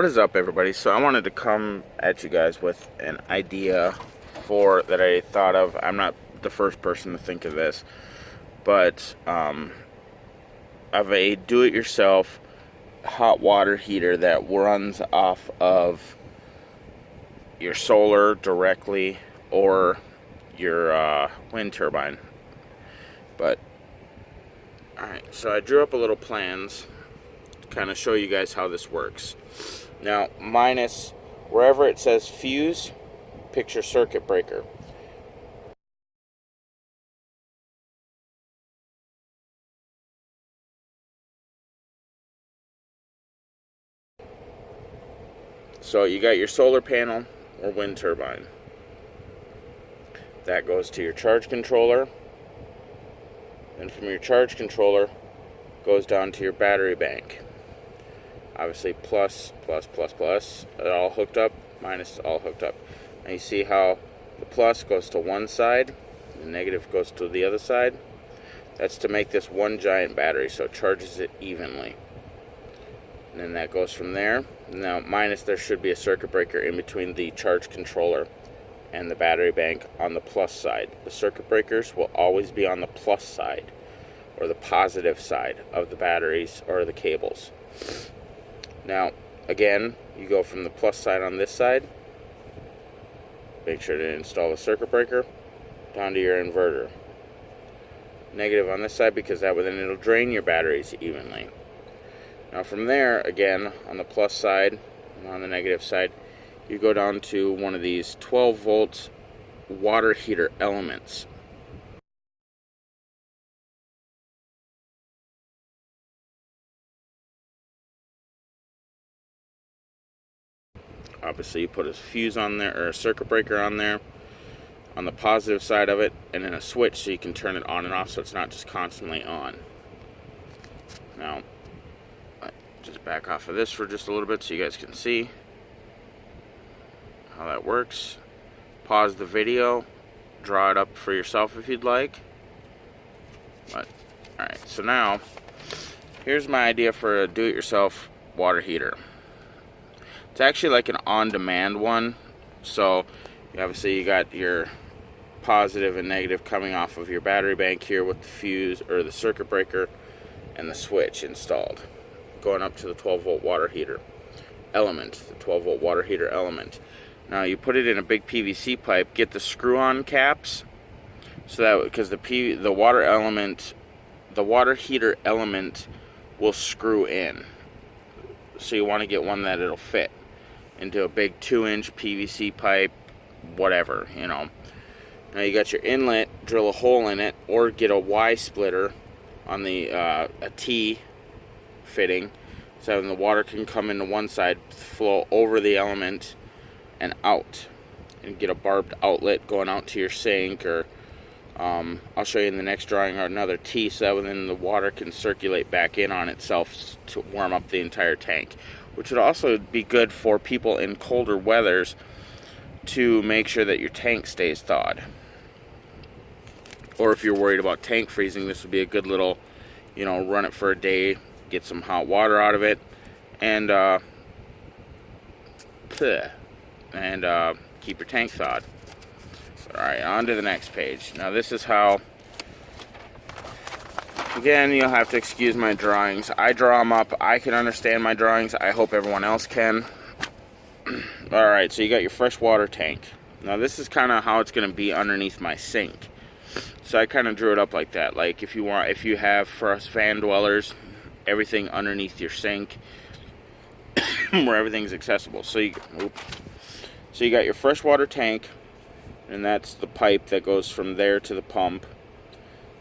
What is up, everybody? So I wanted to come at you guys with an idea that I thought of. I'm not the first person to think of this, but of a do-it-yourself hot water heater that runs off of your solar directly or your wind turbine. But alright, so I drew up a little plans to kind of show you guys how this works. Now, minus wherever it says fuse, picture circuit breaker. So you got your solar panel or wind turbine. That goes to your charge controller. And from your charge controller goes down to your battery bank. Obviously plus, it all hooked up, minus all hooked up. Now you see how the plus goes to one side, the negative goes to the other side. That's to make this one giant battery, so it charges it evenly. And then that goes from there. Now minus, there should be a circuit breaker in between the charge controller and the battery bank on the plus side. The circuit breakers will always be on the plus side, or the positive side of the batteries or the cables. Now, again, you go from the plus side on this side, make sure to install the circuit breaker, down to your inverter. Negative on this side, because that way then it'll drain your batteries evenly. Now from there, again, on the plus side and on the negative side, you go down to one of these 12 volt water heater elements. Obviously you put a fuse on there, or a circuit breaker on there, on the positive side of it, and then a switch so you can turn it on and off so it's not just constantly on. Now, just back off of this for just a little bit so you guys can see how that works. Pause the video, draw it up for yourself if you'd like. But, alright, so now, here's my idea for a do-it-yourself water heater. It's actually like an on-demand one, so obviously you got your positive and negative coming off of your battery bank here with the fuse or the circuit breaker and the switch installed, going up to the 12 volt water heater element, the 12 volt water heater element. Now you put it in a big PVC pipe, get the screw-on caps, so that because the water heater element will screw in. So you want to get one that it'll fit into a big 2-inch PVC pipe, whatever, you know. Now you got your inlet, drill a hole in it, or get a Y splitter on the a T fitting, so then the water can come into one side, flow over the element and out, and get a barbed outlet going out to your sink, or I'll show you in the next drawing, or another T, so then the water can circulate back in on itself to warm up the entire tank, which would also be good for people in colder weathers to make sure that your tank stays thawed. Or if you're worried about tank freezing, this would be a good little, you know, run it for a day, get some hot water out of it, and keep your tank thawed. Alright, on to the next page. Now this is how, again, you'll have to excuse my drawings. I draw them up. I can understand my drawings. I hope everyone else can. Alright, so you got your fresh water tank. Now this is kind of how it's going to be underneath my sink. So I kind of drew it up like that. Like if you have, for us fan dwellers, everything underneath your sink where everything's accessible. So you got your fresh water tank, and that's the pipe that goes from there to the pump.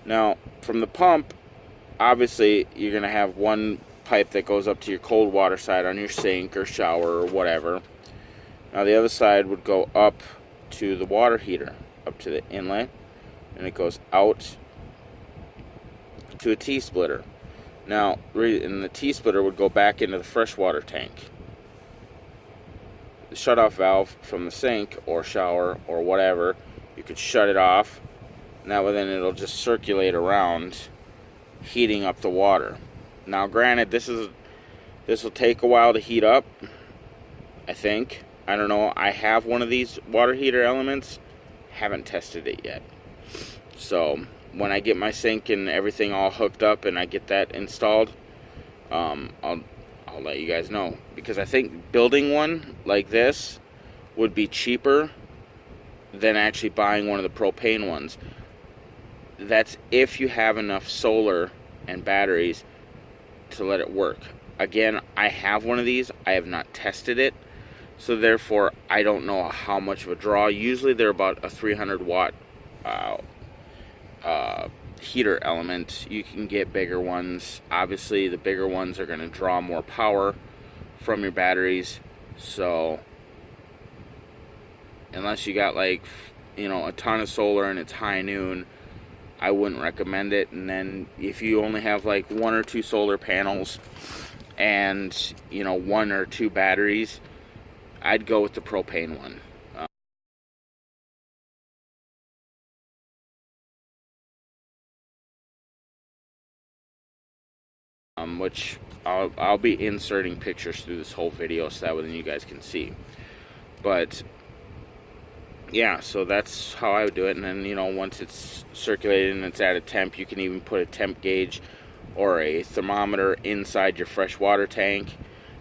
Now, from the pump, obviously, you're going to have one pipe that goes up to your cold water side on your sink or shower or whatever. Now, the other side would go up to the water heater, up to the inlet, and it goes out to a T-splitter. Now, and the T-splitter would go back into the freshwater tank. The shut-off valve from the sink or shower or whatever, you could shut it off, and that way then it'll just circulate around, heating up the water. Now, granted, this will take a while to heat up, I think. I don't know. I have one of these water heater elements. Haven't tested it yet. So when I get my sink and everything all hooked up and I get that installed, I'll let you guys know. Because I think building one like this would be cheaper than actually buying one of the propane ones. That's if you have enough solar and batteries to let it work. Again, I have one of these. I have not tested it, so therefore I don't know how much of a draw. Usually they're about a 300 watt heater element. You can get bigger ones. Obviously the bigger ones are going to draw more power from your batteries, so unless you got like, you know, a ton of solar and it's high noon, I wouldn't recommend it. And then if you only have like 1 or 2 solar panels and, you know, 1 or 2 batteries, I'd go with the propane one. Which I'll be inserting pictures through this whole video so that way you guys can see. But yeah, so that's how I would do it. And then, you know, once it's circulated and it's at a temp, you can even put a temp gauge or a thermometer inside your fresh water tank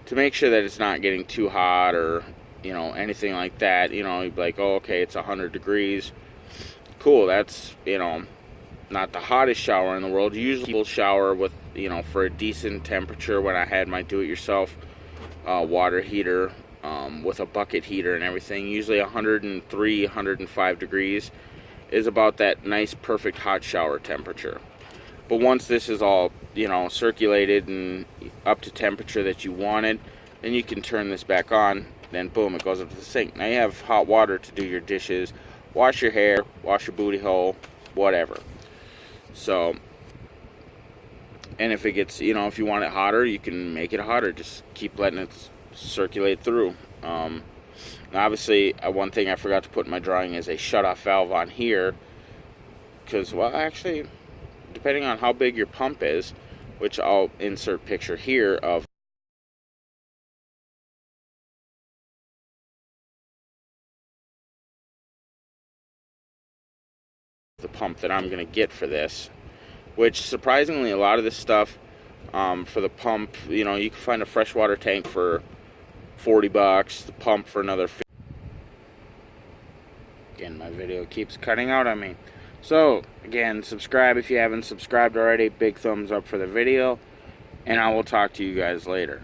to make sure that it's not getting too hot or, you know, anything like that. You know, you'd be like, oh, okay, it's 100 degrees. Cool, that's, you know, not the hottest shower in the world. Usually people shower with, you know, for a decent temperature. When I had my do-it-yourself water heater with a bucket heater and everything, usually 103, 105 degrees is about that nice, perfect hot shower temperature. But once this is all, you know, circulated and up to temperature that you wanted, then you can turn this back on. Then boom, it goes up to the sink. Now you have hot water to do your dishes, wash your hair, wash your booty hole, whatever. So, and if it gets, you know, if you want it hotter, you can make it hotter. Just keep letting it circulate through. Obviously, one thing I forgot to put in my drawing is a shut-off valve on here. Because, well, actually, depending on how big your pump is, which I'll insert picture here of the pump that I'm going to get for this, which surprisingly a lot of this stuff for the pump, you know, you can find a freshwater tank for $40, the pump for another $50. Again, my video keeps cutting out on me. So again, subscribe if you haven't subscribed already. Big thumbs up for the video, and I will talk to you guys later.